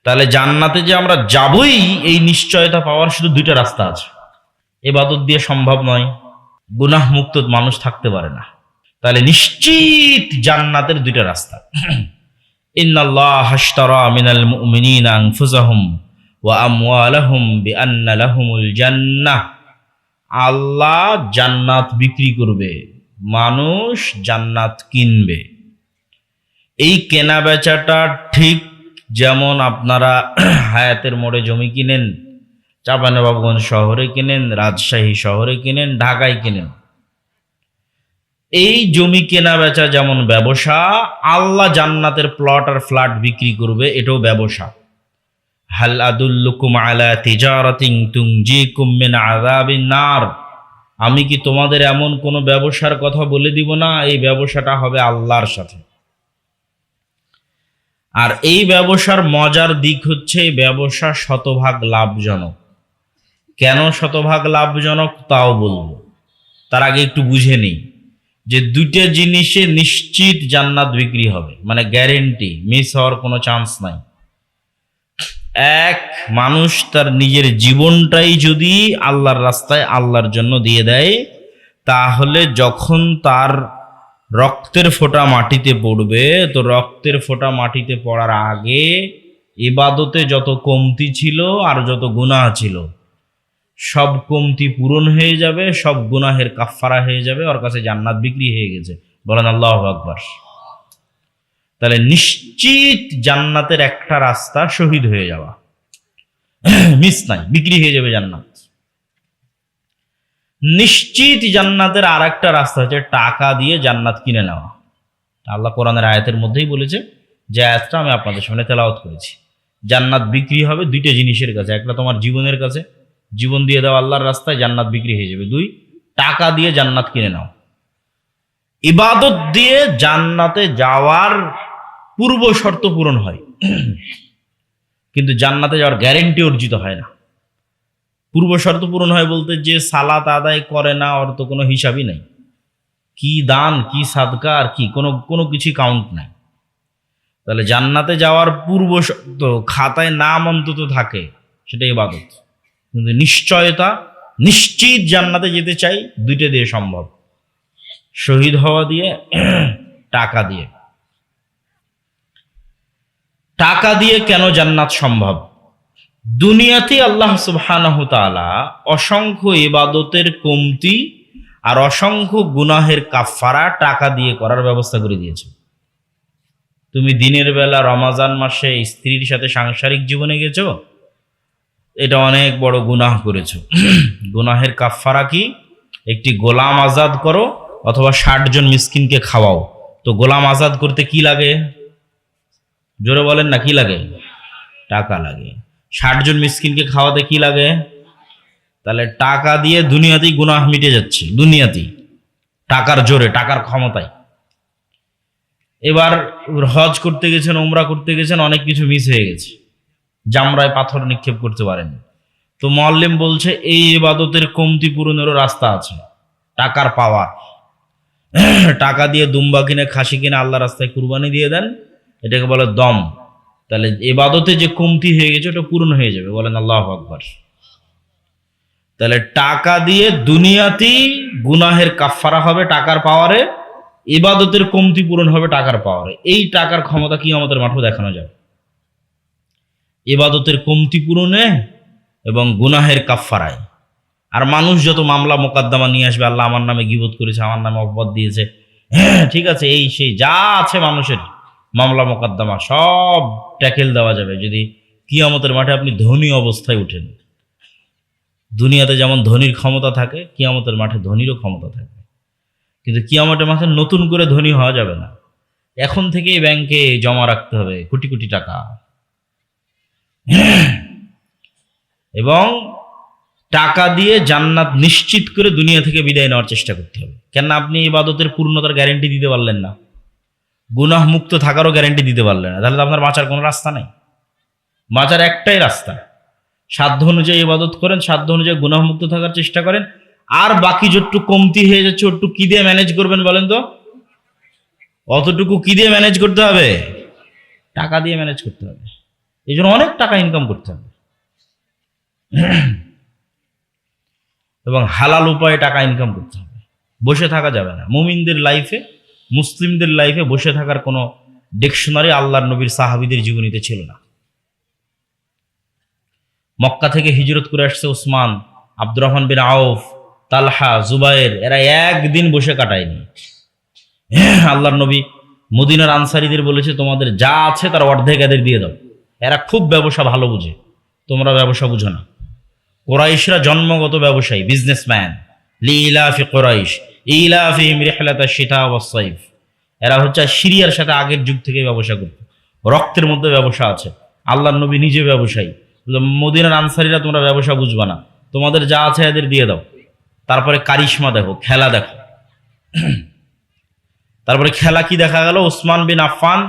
তাহলে জান্নাতে যে আমরা যাবই, এই নিশ্চয়তা পাওয়ার শুধু দুইটা রাস্তা আছে। ইবাদত দিয়ে সম্ভব নয়, গুনাহ মুক্ত মানুষ থাকতে পারে না। তাহলে নিশ্চিত জান্নাতের দুইটা রাস্তা। ইন্নাল্লাহা আশতারা মিনাল মুমিনিনা আনফুসাহুম ওয়া আমওয়ালাহুম বিআন্না লাহুমুল জান্নাহ। আল্লাহ জান্নাত বিক্রি করবে, মানুষ জান্নাত কিনবে। এই কেনা বেচাটা ঠিক যেমন আপনারা হায়াতের মোড়ে জমি কিনেন, চাঁপাইনবাবগঞ্জ শহরে কিনেন, রাজশাহী শহরে কিনেন, ঢাকায় কিনেন। এই জমি কেনা বেচা যেমন ব্যবসা, আল্লাহ জান্নাতের প্লট আর ফ্ল্যাট বিক্রি করবে, এটাও ব্যবসা। হাল আদুল্লুকুম আলা তিজারাতিন তুনজিকুম মিন আযাবিন নার। আমি কি তোমাদের এমন কোনো ব্যবসার কথা বলে দিব না? এই ব্যবসাটা হবে আল্লাহর সাথে। আর এই ব্যবসার মজার দিক হচ্ছে, এই ব্যবসা শতভাগ লাভজনক। কেন শতভাগ লাভজনক তাও বলবো, তার আগে একটু বুঝে নিই যে দুইটা জিনিসে নিশ্চিত জান্নাত বিক্রি হবে, মানে গ্যারেন্টি, মিস হওয়ার কোনো চান্স নাই। এক, মানুষ তার নিজের জীবনটাই যদি আল্লাহর রাস্তায় আল্লাহর জন্য দিয়ে দেয়, তাহলে যখন তার রক্তের ফোঁটা মাটিতে পড়বে, তো রক্তের ফোঁটা মাটিতে পড়ার আগে ইবাদতে যত কমতি ছিল আর যত গুনাহ ছিল, সব কমতি পূরণ হয়ে যাবে, সব গুনাহের কাফফারা হয়ে যাবে, ওর কাছে জান্নাত বিক্রি হয়ে গেছে। বলেন আল্লাহু আকবার। তাহলে নিশ্চিত জান্নাতের একটা রাস্তা শহীদ হয়ে যাওয়া, মিস নাই, বিক্রি হয়ে যাবে জান্নাত। নিশ্চিত জান্নাতের আর একটা রাস্তা হচ্ছে টাকা দিয়ে জান্নাত কিনে নেওয়া। আল্লাহ কোরআনের আয়াতের মধ্যেই বলেছে, যে আয়াতটা আমি আপনাদের সামনে তেলাওয়াত করেছি। জান্নাত বিক্রি হবে দুইটা জিনিসের কাছে, একটা তোমার জীবনের কাছে, জীবন দিয়ে দাও আল্লাহর রাস্তায়, জান্নাত বিক্রি হয়ে যাবে। দুই, টাকা দিয়ে জান্নাত কিনে নাও। ইবাদত দিয়ে জান্নাতে যাওয়ার পূর্ব শর্ত পূরণ হয়, কিন্তু জান্নাতে যাওয়ার গ্যারেন্টি অর্জিত হয় না। পূর্ব শর্ত পূরণ হয় বলতে, যে সালাত আদায় করে না, ওর তো কোনো হিসাবই নাই, কি দান, কি সাদকা, আর কি কোনো কিছুই কাউন্ট নাই। তাহলে জান্নাতে যাওয়ার পূর্ব শর্ত, খাতায় নাম অন্তত থাকে, সেটা ইবাদত। কিন্তু নিশ্চয়তা, নিশ্চিত জান্নাতে যেতে চাই, দুইটা দিয়ে সম্ভব, শহীদ হওয়া দিয়ে, টাকা দিয়ে। টাকা দিয়ে কেন জান্নাত সম্ভব? দুনিয়াতে আল্লাহ সুবহানাহু তাআলা অসংখ্য ইবাদতের কমতি আর অসংখ্য গুনাহের কাফফারা টাকা দিয়ে করার ব্যবস্থা করে দিয়েছে। তুমি দিনের বেলা রমাজান মাসে স্ত্রীর সাথে সাংসারিক জীবনে গেছো, এটা অনেক বড় গুনাহ করেছো। গুনাহের কাফফারা কি? একটি গোলাম আজাদ করো, অথবা 60 জন মিসকিনকে খাওয়াও। তো গোলাম আজাদ করতে কি লাগে? জোরে বলেন না, কি লাগে? টাকা লাগে। 60 জন মিসকিনকে খাওয়াতে কি লাগে? তাহলে টাকা দিয়ে দুনিয়াতেই গুনাহ মিটে যাচ্ছে, দুনিয়াতেই, টাকার জোরে, টাকার ক্ষমতায়। এবার হজ করতে গেছেন, উমরা করতে গেছেন, অনেক কিছু মিস হয়ে গেছে, জামরায় পাথর নিক্ষেপ করতে পারেন। তো মুআল্লিম বলছে, এই ইবাদতের কমতি পূরণেরও রাস্তা আছে, টাকার পাওয়ার। টাকা দিয়ে দুম্বা কিনে, খাসি কিনে আল্লাহর রাস্তায় কুরবানি দিয়ে দেন, এটাকে বলে দম। তাহলে ইবাদতে যে কমতি হয়ে গেছে, ওটা পূরণ হয়ে যাবে। বলেন আল্লাহু আকবার। তাহলে টাকা দিয়ে দুনিয়াতেই গুনাহের কাফফারা হবে টাকার পাওয়ারে, ইবাদতের কমতি পূরণ হবে টাকার পাওয়ারে। এই টাকার ক্ষমতা কিয়ামতের মাঠেও দেখানো যাবে, ইবাদতের কমতি পূরণে এবং গুনাহের কাফফারায়। আর মানুষ যত মামলা মোকদ্দমা নিয়ে আসবে, আল্লাহ আমার নামে গীবত করেছে, আমার নামে অপবাদ দিয়েছে, হ্যাঁ ঠিক আছে, এই সেই যা আছে মানুষের মামলা মোকদ্দমা, সব ট্যাকেল দেওয়া যাবে যদি কিয়ামতের মাঠে আপনি ধনী অবস্থায় উঠেন। দুনিয়াতে যেমন ধনীর ক্ষমতা থাকে, কিয়ামতের মাঠে ধনীরও ক্ষমতা থাকে। কিন্তু কিয়ামতের মাঠে নতুন করে ধনী হওয়া যাবে না, এখন থেকেই ব্যাংকে জমা রাখতে হবে কোটি কোটি টাকা, এবং টাকা দিয়ে জান্নাত নিশ্চিত করে দুনিয়া থেকে বিদায় নেওয়ার চেষ্টা করতে হবে। কেন? আপনি ইবাদতের পূর্ণতার গ্যারেন্টি দিতে পারলেন না, গুনাহ মুক্ত থাকারও গ্যারেন্টি দিতে পারলেন না, তাহলে তো আপনার বাঁচার কোনো রাস্তা নাই। বাঁচার একটাই রাস্তা, সাধ্য অনুযায়ী ইবাদত করেন, সাধ্য অনুযায়ী গুনাহ মুক্ত থাকার চেষ্টা করেন। আর বাকি যতটুকু কমতি হয়ে যাচ্ছে, ওটুকু কি দিয়ে ম্যানেজ করবেন বলেন তো? অতটুকু কি দিয়ে ম্যানেজ করতে হবে? টাকা দিয়ে ম্যানেজ করতে হবে। এই জন্য অনেক টাকা ইনকাম করতে হবে এবং হালাল উপায়ে টাকা ইনকাম করতে হবে। বসে থাকা যাবে না। মুমিনদের লাইফে, মুসলিমদের লাইফে বসে থাকার কোনো ডিকশনারি আল্লাহর নবীর সাহাবীদের জীবনীতে ছিল না। মক্কা থেকে হিজরত করে আসছে ওসমান, আব্দুর রহমান বিন আউফ, তালহা, জুবায়ের, এরা একদিন বসে কাটায়নি। আল্লাহর নবী মদিনার আনসারীদের বলেছে, তোমাদের যা আছে তার অর্ধেক এদের দিয়ে দাও। এরা খুব ব্যবসা ভালো বুঝে, তোমরা ব্যবসা বুঝো না। কোরাইশরা জন্মগত ব্যবসায়ী, বিজনেসম্যান। লিইলাফি কোরাইশ ইলাফিহিম রিহলাতাশ শিতা ওয়াস সাইফ। এরা হচ্ছে সিরিয়ার সাথে আগের যুগ থেকে ব্যবসা করত, রক্তের মধ্যে ব্যবসা আছে। আল্লাহর নবী নিজে ব্যবসায়ী। মদিনার আনসারীরা তোমরা ব্যবসা বুঝবা না, তোমাদের যা আছে এদের দিয়ে দাও। তারপরে কারিশমা দেখো, খেলা দেখো। তারপরে খেলা কি দেখা গেল? ওসমান বিন আফফান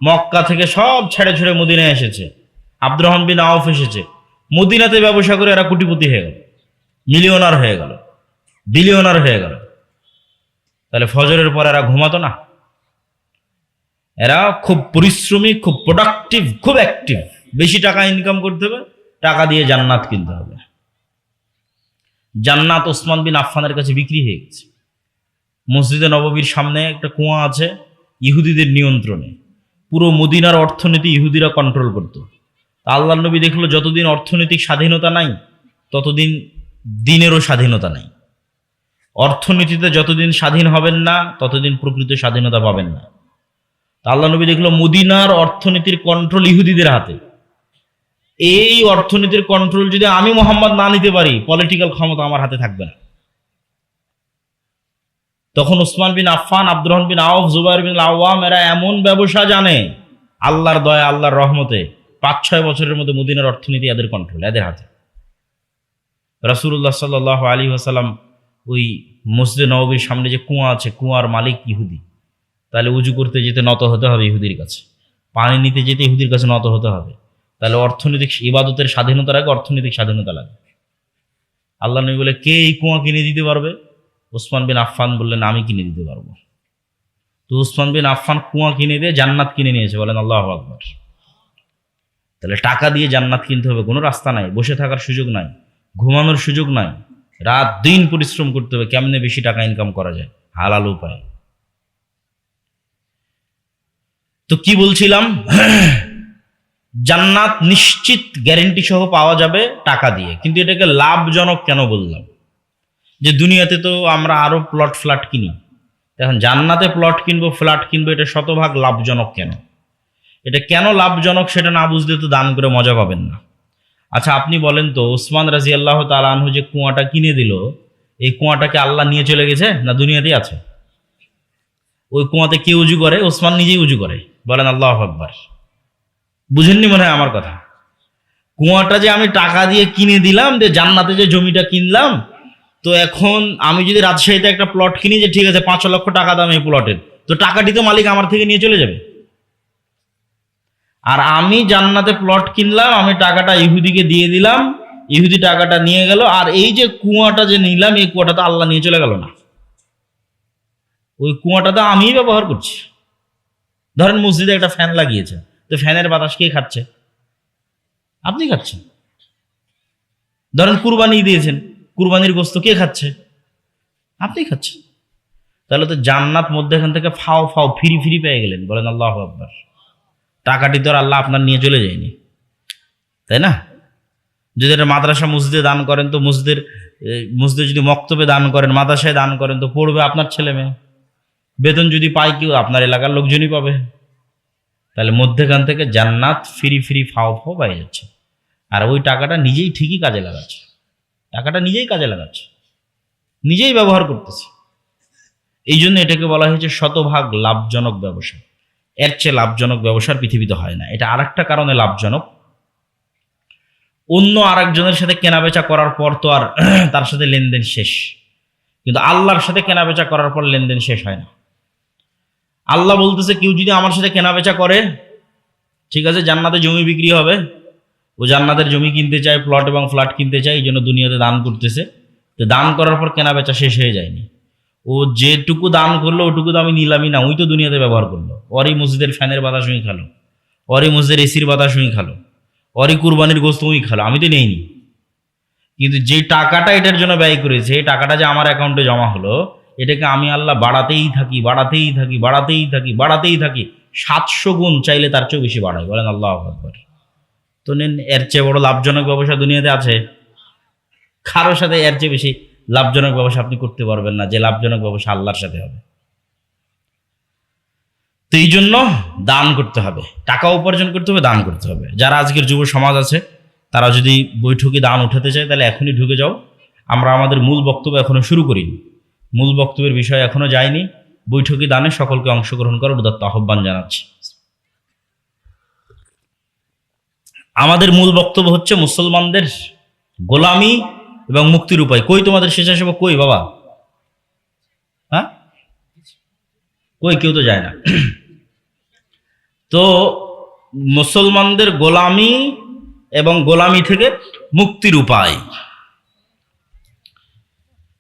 মক্কা থেকে সব ছেড়ে ছেড়ে মদিনায় এসেছে, আব্দুর রহমান বিন আউফ এসেছে। মদিনাতে ব্যবসা করে এরা কোটিপতি হয়ে গেল, মিলিয়নার হয়ে গেল, বিলিয়নার হয়ে গেল। তাহলে ফজরের পর এরা ঘুমাতো না? এরা খুব পরিশ্রমী, খুব প্রোডাক্টিভ, খুব অ্যাক্টিভ। বেশি টাকা ইনকাম করতে হবে, টাকা দিয়ে জান্নাত কিনতে হবে। জান্নাত ওসমান বিন আফফানের কাছে বিক্রি হয়ে গেছে। মসজিদে নববীর সামনে একটা কুয়া আছে, ইহুদিদের নিয়ন্ত্রণে। পুরো মদিনার অর্থনীতি ইহুদিরা কন্ট্রোল করত। আল্লাহর নবী দেখলো যতদিন অর্থনৈতিক স্বাধীনতা নাই ততদিন দিনেরও স্বাধীনতা নাই। অর্থনীতিতে যতদিন স্বাধীন হবেন না ততদিন প্রকৃত স্বাধীনতা পাবেন না। আল্লাহ নবী দেখলো মদিনার অর্থনীতির কন্ট্রোল ইহুদিদের হাতে। এই অর্থনীতির কন্ট্রোল যদি আমি মোহাম্মদ না নিতে পারি, পলিটিক্যাল ক্ষমতা আমার হাতে থাকবে না। তখন ওসমান বিন আফফান, আব্দুর রহমান বিন আউফ, জুবায়ের বিন আওয়াম এরা এমন ব্যবসা জানে, আল্লাহর দয়া, আল্লাহর রহমতে 5-6 বছরের মধ্যে মদিনার অর্থনীতি এদের কন্ট্রোল, এদের হাতে। রাসূলুল্লাহ সাল্লাল্লাহু আলাইহি ওয়াসাল্লাম ওই মসজিদে নববীর সামনে যে কুয়া আছে, কুয়ার মালিক ইহুদি। তাহলে উজু করতে যেতে নত হতে হবে ইহুদির কাছে, পানি নিতে যেতে ইহুদির কাছে নত হতে হবে। তাহলে অর্থনৈতিক ইবাদতের স্বাধীনতার আগে অর্থনৈতিক স্বাধীনতা লাগে। আল্লাহ নবী বলে, কে এই কুয়া কিনে দিতে পারবে? ওসমান বিন আফফান বললেন, আমি কিনে দিতে পারবো। তো ওসমান বিন আফফান কুয়া কিনে দিয়ে জান্নাত কিনে নিয়েছে। বলেন আল্লাহু আকবার। তাহলে টাকা দিয়ে জান্নাত কিনতে হবে, কোনো রাস্তা নাই। বসে থাকার সুযোগ নাই, ঘুমানোর সুযোগ নাই। রাত দিন পরিশ্রম করতে হবে কেমনে বেশি টাকা ইনকাম করা যায় হালাল উপায়। তো কি বলছিলাম? জান্নাত নিশ্চিত গ্যারেন্টি সহ পাওয়া যাবে টাকা দিয়ে। কিন্তু এটাকে লাভজনক কেন বললাম? যে দুনিয়াতে তো আমরা আরো প্লট ফ্ল্যাট কিনি, এখন জান্নাতে প্লট কিনবো, ফ্ল্যাট কিনবো, এটা শতভাগ লাভজনক কেন? এটা কেন লাভজনক সেটা না বুঝলে তো দান করে মজা পাবেন না। আচ্ছা আপনি বলেন তো, ওসমান রাদিয়াল্লাহু তাআলা আনহু যে কুয়াটা কিনে দিল, এই কুয়াটাকে আল্লাহ নিয়ে চলে গেছে না দুনিয়াতেই আছে? ওই কুয়াতে কে উজু করে? ওসমান নিজেই উজু করে। বলেন আল্লাহু আকবার। বুঝেননি মনে হয় আমার কথা? কুয়াটা যে আমি টাকা দিয়ে কিনে দিলাম, যে জান্নাতে যে জমিটা কিনলাম, তো এখন আমি যদি রাজশাহীতে একটা প্লট কিনি, যে ঠিক আছে 5 লক্ষ টাকা দাম এই প্লটের, তো টাকাটি তো মালিক আমার থেকে নিয়ে চলে যাবে। আর আমি জান্নাতে প্লট কিনলাম, আমি টাকাটা ইহুদিকে দিয়ে দিলাম, ইহুদি টাকাটা নিয়ে গেল। আর এই যে কুয়াটা যে নিলাম, এই কুয়াটা তো আল্লাহ নিয়ে চলে গেল না, ওই কুয়াটা তো আমিই ব্যবহার করছি। ধরেন মসজিদে একটা ফ্যান লাগিয়েছে, তো ফ্যানের বাতাস কে খাচ্ছে? আপনি খাচ্ছেন। ধরেন কুরবানি দিয়েছেন, কুরবানির গোস্ত কে খাচ্ছে? আপনি খাচ্ছেন। তাহলে তো জান্নাত মধ্যেখান থেকে ফাও ফাও ফিরি ফিরি পেয়ে গেলেন। বলেন আল্লাহু আকবার। টাকাটি তো আর আল্লাহ আপনার নিয়ে চলে যায়নি, তাই না? যদি এটা মাদ্রাসা মসজিদে দান করেন, তো মসজিদে যদি মক্তবে দান করেন, মাদ্রাসায় দান করেন, তো পড়বে আপনার ছেলে মেয়ে। বেতন যদি পায় কেউ, আপনার এলাকার লোকজনই পাবে। তাহলে মধ্যেখান থেকে জান্নাত ফিরি ফিরি ফাও ফাও পাই যাচ্ছে। আর ওই টাকাটা নিজেই ঠিকই কাজে লাগাচ্ছে, টাকাটা নিজেই কাজে লাগাচ্ছে, নিজেই ব্যবহার করতেছে। এই জন্য এটাকে বলা হয়েছে শতভাগ লাভজনক ব্যবসা। এর চেয়ে লাভজনক ব্যবসার পৃথিবীতে হয় না। এটা আরেকটা কারণে লাভজনক। অন্য আরেকজনের সাথে কেনাবেচা করার পর তো আর তার সাথে লেনদেন শেষ, কিন্তু আল্লাহর সাথে কেনাবেচা করার পর লেনদেন শেষ হয় না। আল্লাহ বলতেছে, কেউ যদি আমার সাথে কেনাবেচা করে, ঠিক আছে জান্নাতে জমি বিক্রি হবে, ও জান্নাতের জমি কিনতে চায়, প্লট এবং ফ্ল্যাট কিনতে চায়, এই জন্য দুনিয়াতে দান করতেছে। তো দান করার পর কেনাবেচা শেষ হয়ে যায়নি। ও যেটুকু দান করলো ওটুকু তো আমি নিলামই না, ওই তো দুনিয়াতে ব্যবহার করলো। ওরই মসজিদের ফ্যানের বাতাস উই খালো, ওরই মসজিদের এসির বাতাস উই খালো, ওরই কুরবানির গোস্ত ওই খেলো, আমি তো নেইনি। কিন্তু যে টাকাটা এটার জন্য ব্যয় করেছে, এই টাকাটা যে আমার অ্যাকাউন্টে জমা হলো, এটাকে আমি আল্লাহ বাড়াতেই থাকি, বাড়াতেই থাকি, বাড়াতেই থাকি, বাড়াতেই থাকি। 700 গুণ, চাইলে তার চেয়েও বেশি বাড়াই। বলেন আল্লাহু আকবার। তো নেন, এর চেয়ে বড় লাভজনক ব্যবসা দুনিয়াতে আছে? কারোর সাথে এর চেয়ে বেশি লাভজনক ব্যবসা আপনি করতে পারবেন না, যে লাভজনক ব্যবসা আল্লাহর সাথে হবে। তো এই জন্য দান করতে হবে, টাকা উপার্জন করতে হবে, দান করতে হবে। যারা আজকের যুব সমাজ আছে, তারা যদি বৈঠকে দান উঠাতে চায়, তাহলে এখনই ঢুকে যাও। আমরা আমাদের মূল বক্তব্য এখনো শুরু করিনি, মূল বক্তব্যের বিষয় এখনো যায়নি। বৈঠকে দানে সকলকে অংশগ্রহণ করার উদাত্ত আহ্বান জানাচ্ছি। আমাদের মূল বক্তব্য হচ্ছে মুসলমানদের গোলামি এবং মুক্তির উপায়। কই তোমাদের স্বেচ্ছাসেবক কই বাবা? হ্যাঁ, কই? কেউ তো যায় না। তো মুসলমানদের গোলামি এবং গোলামি থেকে মুক্তির উপায়।